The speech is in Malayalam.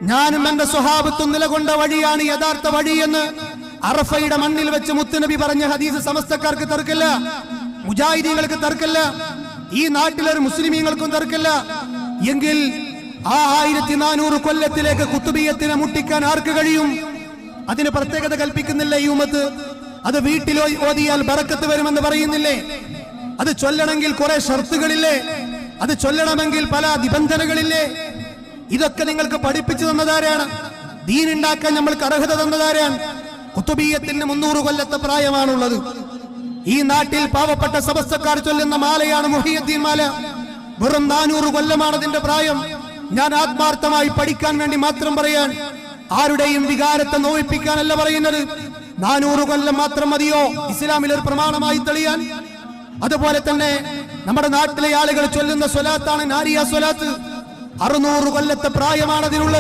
ഞാനും എന്റെ സ്വഹാബത്തും നിലകൊണ്ട വഴിയാണ് യഥാർത്ഥ വഴിയെന്ന് അറഫയുടെ മണ്ണിൽ വെച്ച് മുത്തുനബി പറഞ്ഞ ഹദീസ് സമസ്തക്കാർക്ക് തർക്കല്ല, മുജാഹിദീങ്ങൾക്ക് തർക്കല്ല, ഈ നാട്ടിലൊരു മുസ്ലിമീങ്ങൾക്കും തർക്കല്ല. എങ്കിൽ ആ 1400 കൊല്ലത്തിലേക്ക് കുത്തുബിയത്തിനെ മുട്ടിക്കാൻ ആർക്ക് കഴിയും? അതിന് പ്രത്യേകത കൽപ്പിക്കുന്നില്ല ഈ ഉമ്മത്ത്. അത് വീട്ടിൽ ഓതിയാൽ ബറക്കത്ത് വരുമെന്ന് പറയുന്നില്ലേ? അത് ചൊല്ലണമെങ്കിൽ കുറെ ഷർത്തുകളില്ലേ? അത് ചൊല്ലണമെങ്കിൽ പല നിബന്ധനകളില്ലേ? ഇതൊക്കെ നിങ്ങൾക്ക് പഠിപ്പിച്ചു തന്നതാരാണ്? ദീനുണ്ടാക്കാൻ നമ്മൾക്ക് അർഹത തന്നതാരാണ്? കുത്തുബിയത്തിന് 300 കൊല്ലത്തെ പ്രായമാണുള്ളത്. ഈ നാട്ടിൽ പാവപ്പെട്ട സമസ്തക്കാർ ചൊല്ലുന്ന മാലയാണ് മുഹിയുദ്ദീൻ മാല. വെറും 400 കൊല്ലമാണ് അതിന്റെ പ്രായം. ഞാൻ ആത്മാർത്ഥമായി പഠിക്കാൻ വേണ്ടി മാത്രം പറയാൻ, ആരുടെയും വികാരത്തെ നോവിപ്പിക്കാനല്ല പറയുന്നത്. 400 കൊല്ലം മാത്രം മതിയോ ഇസ്ലാമിൽ ഒരു പ്രമാണമായി തെളിയാൻ? അതുപോലെ തന്നെ നമ്മുടെ നാട്ടിലെ ആളുകൾ ചൊല്ലുന്ന സ്വലാത്താണ് നാരിയ സ്വലാത്ത്. 600 കൊല്ലത്തെ പ്രായമാണ് അതിനുള്ളത്.